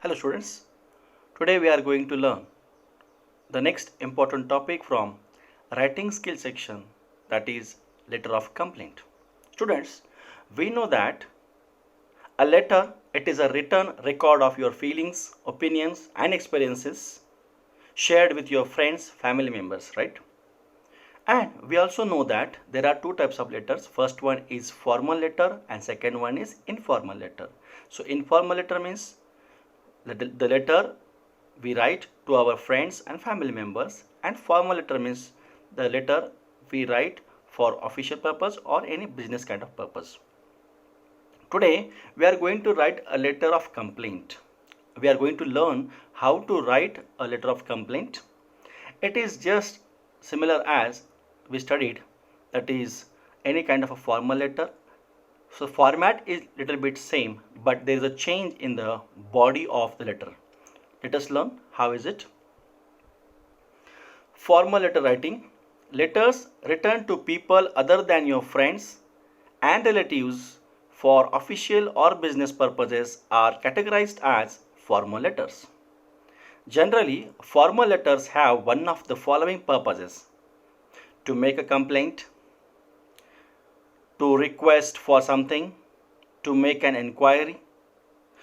Hello students, today we are going to learn the next important topic from writing skill section, that is letter of complaint. Students, we know that a letter, it is a written record of your feelings, opinions and experiences shared with your friends, family members, right? And we also know that there are two types of letters. First one is formal letter and second one is informal letter. So informal letter means the letter we write to our friends and family members, and formal letter means the letter we write for official purpose or any business kind of purpose. Today we are going to write a letter of complaint. We are going to learn how to write a letter of complaint. It is just similar as we studied, that is any kind of a formal letter. So format is little bit same, but there is a change in the body of the letter. Let us learn how is it. Formal letter writing. Letters written to people other than your friends and relatives for official or business purposes are categorized as formal letters. Generally, formal letters have one of the following purposes: to make a complaint, to request for something, to make an inquiry.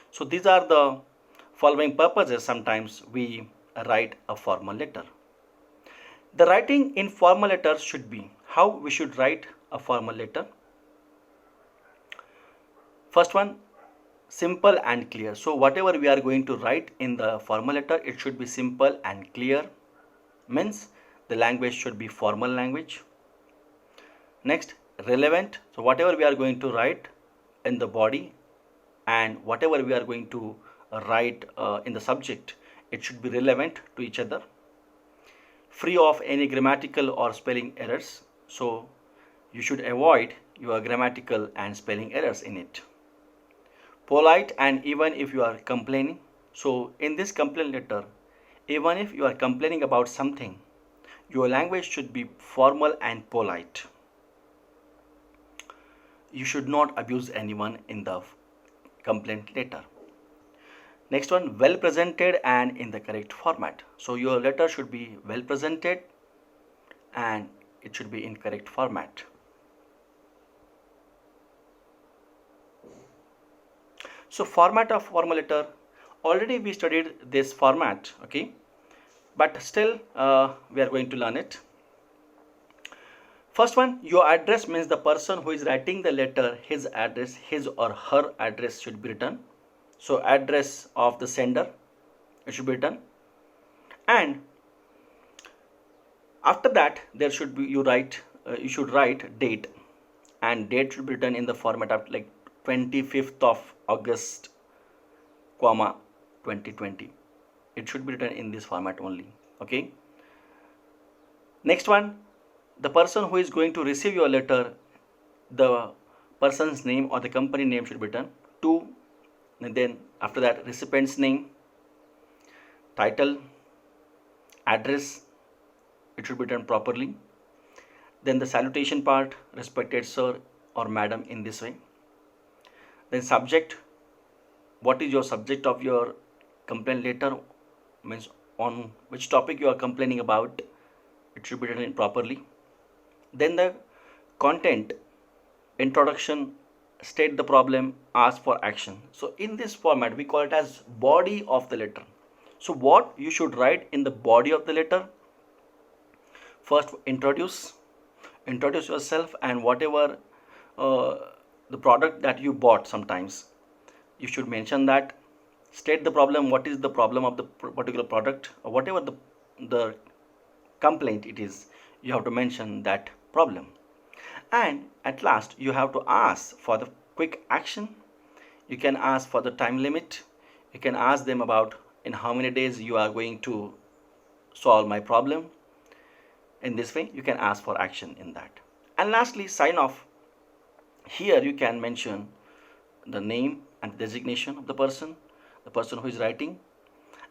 So these are the following purposes sometimes we write a formal letter. The writing in formal letters should be how we should write a formal letter. First one, simple and clear. So whatever we are going to write in the formal letter, it should be simple and clear. Means the language should be formal language. Next, relevant. So whatever we are going to write in the body and whatever we are going to write in the subject, it should be relevant to each other. Free of any grammatical or spelling errors. So you should avoid your grammatical and spelling errors in it. Polite, and even if you are complaining. So in this complaint letter, even if you are complaining about something, your language should be formal and polite. You should not abuse anyone in the complaint letter. Next one, well presented and in the correct format. So your letter should be well presented and it should be in correct format. So format of formal letter, already we studied this format, okay, but still we are going to learn it. First one, your address means the person who is writing the letter, his address, his or her address should be written. So address of the sender, it should be written. And after that there should be you should write date, and date should be written in the format of like 25th of August, comma 2020. It should be written in this format only. Okay. Next one, the person who is going to receive your letter, the person's name or the company name should be written. Two, and then after that recipient's name, title, address, it should be written properly. Then the salutation part, respected sir or madam, in this way. Then subject, what is your subject of your complaint letter, means on which topic you are complaining about, it should be written properly. Then the content, introduction, state the problem, ask for action. So in this format we call it as body of the letter. So what you should write in the body of the letter: first, introduce yourself and whatever the product that you bought, sometimes you should mention that. State the problem, what is the problem of the particular product, or whatever the complaint it is, you have to mention that problem. And at last you have to ask for the quick action. You can ask for the time limit. You can ask them about in how many days you are going to solve my problem. In this way you can ask for action in that. And lastly, sign off. Here you can mention the name and designation of the person who is writing.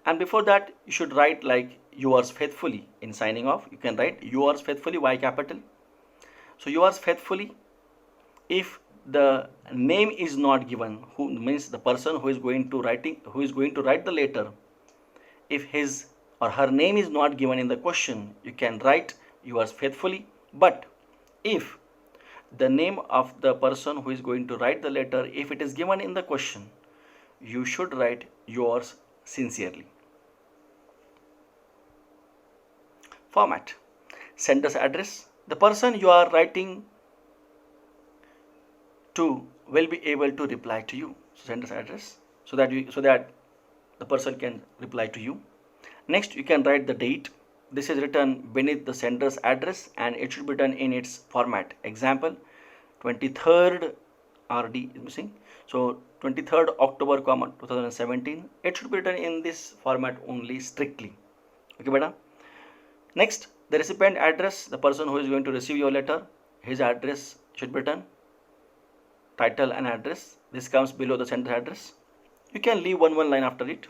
And before that you should write like yours faithfully. In signing off you can write yours faithfully, Y capital. So yours faithfully, if the name is not given, who means the person who is going to write the letter, if his or her name is not given in the question, you can write yours faithfully. But if the name of the person who is going to write the letter, if it is given in the question, you should write yours sincerely. Format. Sender's address. The person you are writing to will be able to reply to you. So sender's address, so that the person can reply to you. Next, you can write the date. This is written beneath the sender's address and it should be done in its format. Example, 23rd RD is missing. So 23rd October, 2017. It should be written in this format only strictly. Okay, beta. Next, the recipient address, the person who is going to receive your letter, his address should be written. Title and address. This comes below the sender address. You can leave one line after it.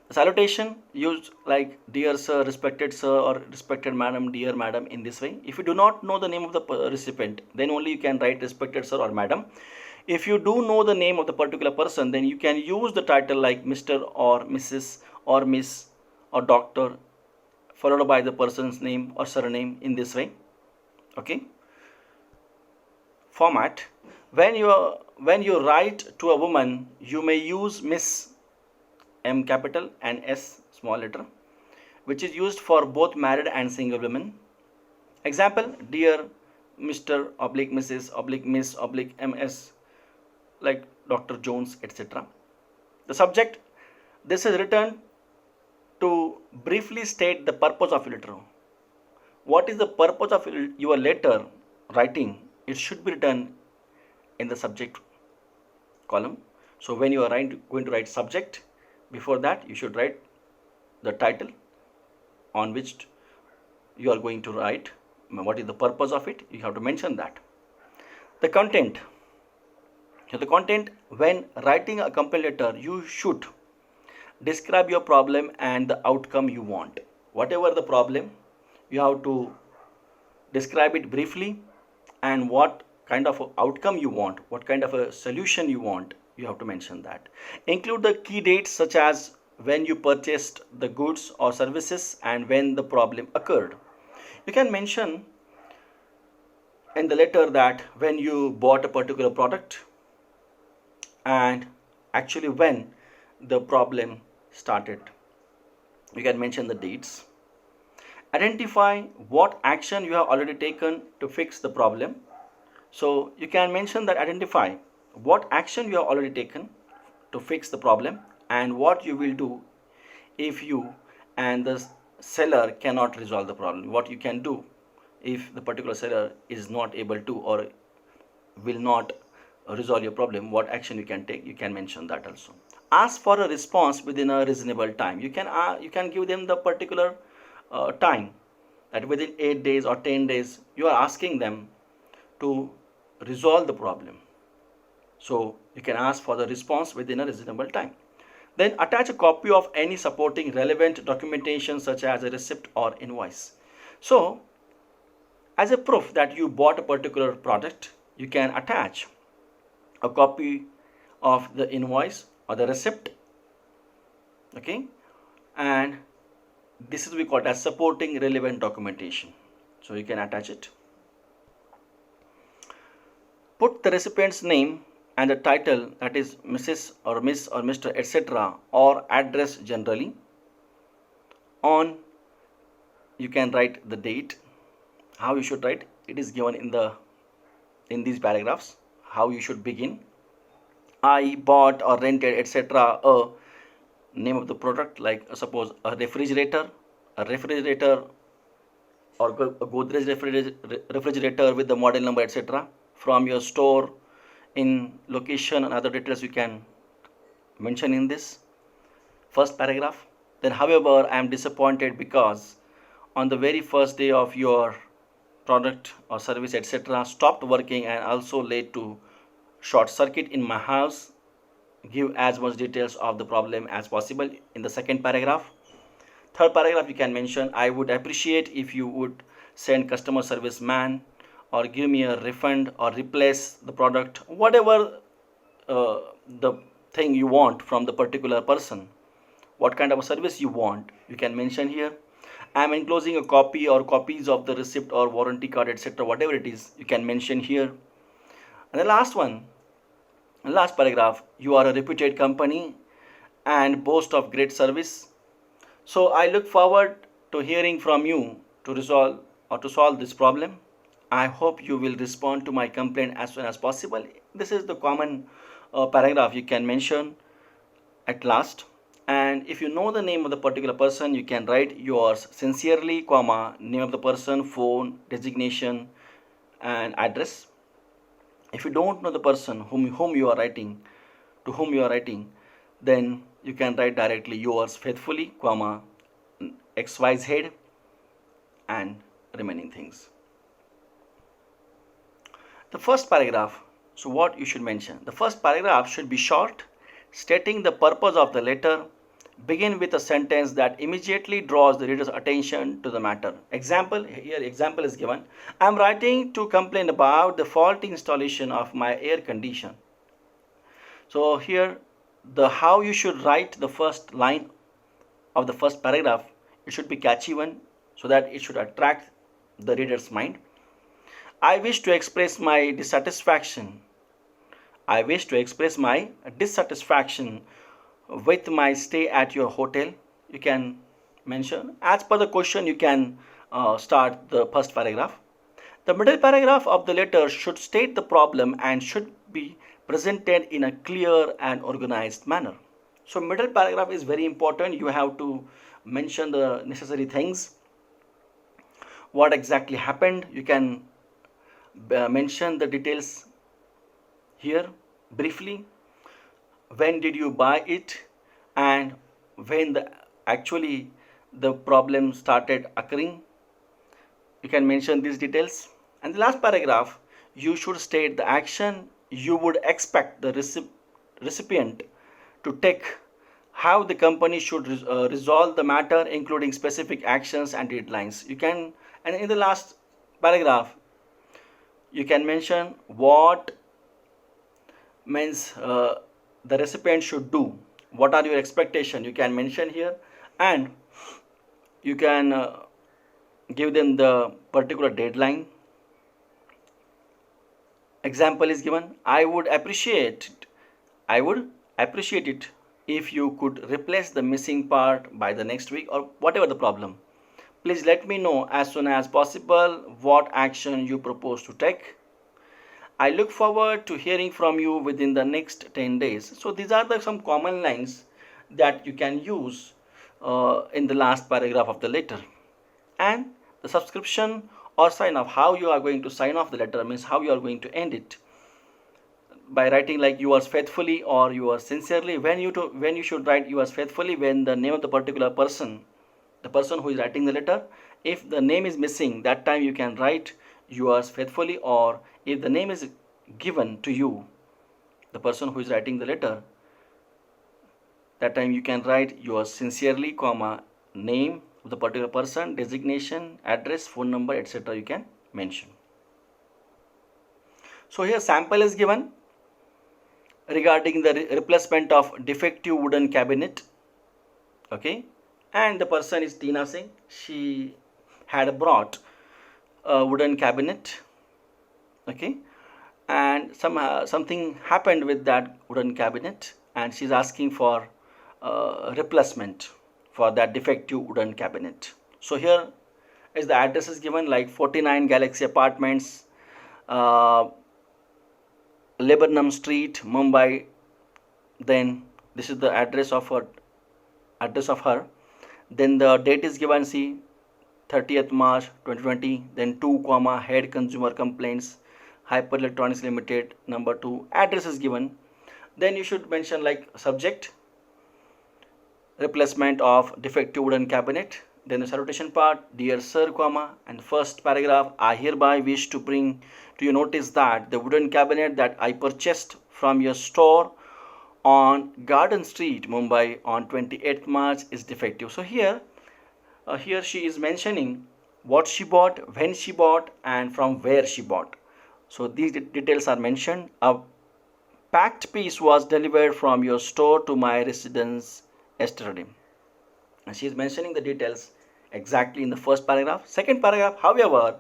The salutation used like dear sir, respected sir, or respected madam, dear madam, in this way. If you do not know the name of the recipient, then only you can write respected sir or madam. If you do know the name of the particular person, then you can use the title like Mr. or Mrs. or Miss or Doctor, followed by the person's name or surname in this way. Okay. Format. When you write to a woman, you may use Miss, M capital, and S small letter, which is used for both married and single women. Example, dear Mr. oblique Mrs. oblique Miss oblique MS, like Dr. Jones, etc. The subject. This is written to briefly state the purpose of your letter. What is the purpose of your letter writing? It should be written in the subject column. So when you are going to write subject, before that you should write the title on which you are going to write. What is the purpose of it? You have to mention that. The content. So the content, when writing a complaint letter, you should describe your problem and the outcome you want. Whatever the problem, you have to describe it briefly, and what kind of outcome you want, what kind of a solution you want, you have to mention that. Include the key dates such as when you purchased the goods or services and when the problem occurred. You can mention in the letter that when you bought a particular product and actually when the problem started. You can mention the dates. Identify what action you have already taken to fix the problem. So you can mention that, identify what action you have already taken to fix the problem and what you will do if you and the seller cannot resolve the problem. What you can do if the particular seller is not able to or will not resolve your problem, what action you can take, you can mention that also. Ask for a response within a reasonable time. You can give them the particular time, that within 8 days or 10 days you are asking them to resolve the problem. So you can ask for the response within a reasonable time. Then attach a copy of any supporting relevant documentation such as a receipt or invoice. So as a proof that you bought a particular product, you can attach a copy of the invoice or the receipt. Okay, and this is we call it as supporting relevant documentation. So you can attach it. Put the recipient's name and the title, that is Mrs. or Miss or Mr. etc. or address generally. On, you can write the date. How you should write, it is given in these paragraphs. How you should begin. I bought or rented etc. a name of the product, like suppose a refrigerator or a Godrej refrigerator with the model number etc. from your store, in location and other details you can mention in this first paragraph. Then however, I am disappointed because on the very first day of your product or service etc. stopped working and also led to short circuit in my house. Give as much details of the problem as possible in the second paragraph. Third paragraph, you can mention, I would appreciate if you would send customer service man or give me a refund or replace the product, whatever the thing you want from the particular person, what kind of a service you want, you can mention here. I'm enclosing a copy or copies of the receipt or warranty card, etc., whatever it is, you can mention here. And the last one, last paragraph, you are a reputed company and boast of great service. So I look forward to hearing from you to resolve or to solve this problem. I hope you will respond to my complaint as soon as possible. This is the common paragraph you can mention at last. And if you know the name of the particular person, you can write yours sincerely, comma, name of the person, phone, designation, and address. If you don't know the person whom you are writing, to whom you are writing, then you can write directly yours faithfully, comma, XYZ, and remaining things. The first paragraph, so what you should mention? The first paragraph should be short, stating the purpose of the letter. Begin with a sentence that immediately draws the reader's attention to the matter. Example, here example is given. I am writing to complain about the faulty installation of my air conditioner. So here the how you should write the first line of the first paragraph, it should be catchy one so that it should attract the reader's mind. I wish to express my dissatisfaction. I wish to express my dissatisfaction with my stay at your hotel. You can mention as per the question. You can start the first paragraph. The middle paragraph of the letter should state the problem and should be presented in a clear and organized manner. So middle paragraph is very important. You have to mention the necessary things, what exactly happened. You can mention the details here briefly. When did you buy it, and when actually the problem started occurring, you can mention these details. And the last paragraph, you should state the action you would expect the recipient to take, how the company should resolve the matter, including specific actions and deadlines. You can, and in the last paragraph, you can mention what means the recipient should do, what are your expectations, you can mention here. And you can give them the particular deadline. Example is given. I would appreciate it if you could replace the missing part by the next week, or whatever the problem. Please let me know as soon as possible what action you propose to take. I look forward to hearing from you within the next 10 days. So these are some common lines that you can use in the last paragraph of the letter. And the subscription or sign off, how you are going to sign off the letter, means how you are going to end it, by writing like yours faithfully or yours sincerely. When you should write yours faithfully, when the name of the particular person, the person who is writing the letter, if the name is missing, that time you can write yours faithfully. Or if the name is given to you, the person who is writing the letter, that time you can write yours sincerely, comma, name of the particular person, designation, address, phone number, etc. you can mention. So here sample is given regarding the replacement of defective wooden cabinet. Okay, and the person is Tina Singh. She had brought a wooden cabinet. Okay, and something happened with that wooden cabinet, and she's asking for replacement for that defective wooden cabinet. So here is the address is given, like 49 Galaxy Apartments, Lebanon Street, Mumbai. Then this is the address of her. Then the date is given, see, 30th March 2020. Then 2, head consumer complaints, Hyper Electronics Limited, number 2. Address is given. Then you should mention like subject, replacement of defective wooden cabinet. Then the salutation part, dear sir, and first paragraph, I hereby wish to bring to your notice that the wooden cabinet that I purchased from your store on Garden Street, Mumbai on 28th March is defective. So here she is mentioning what she bought, when she bought, and from where she bought. So these details are mentioned. A packed piece was delivered from your store to my residence yesterday. And she is mentioning the details exactly in the first paragraph. Second paragraph, however,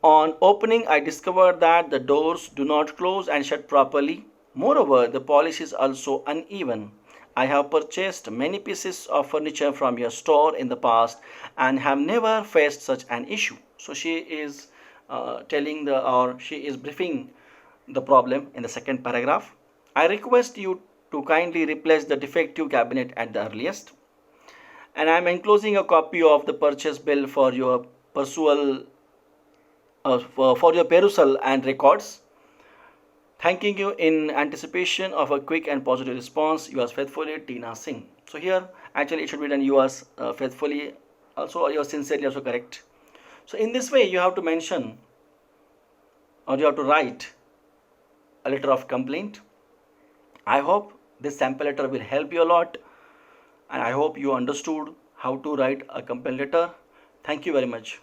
on opening, I discovered that the doors do not close and shut properly. Moreover, the polish is also uneven. I have purchased many pieces of furniture from your store in the past and have never faced such an issue. So she is telling the, or she is briefing the problem in the second paragraph. I request you to kindly replace the defective cabinet at the earliest, and I am enclosing a copy of the purchase bill for your for your perusal and records. Thanking you in anticipation of a quick and positive response. Yours faithfully, Tina Singh. So here, actually, it should be done yours faithfully. Also, yours sincerely, also correct. So in this way, you have to mention, or you have to write a letter of complaint. I hope this sample letter will help you a lot, and I hope you understood how to write a complaint letter. Thank you very much.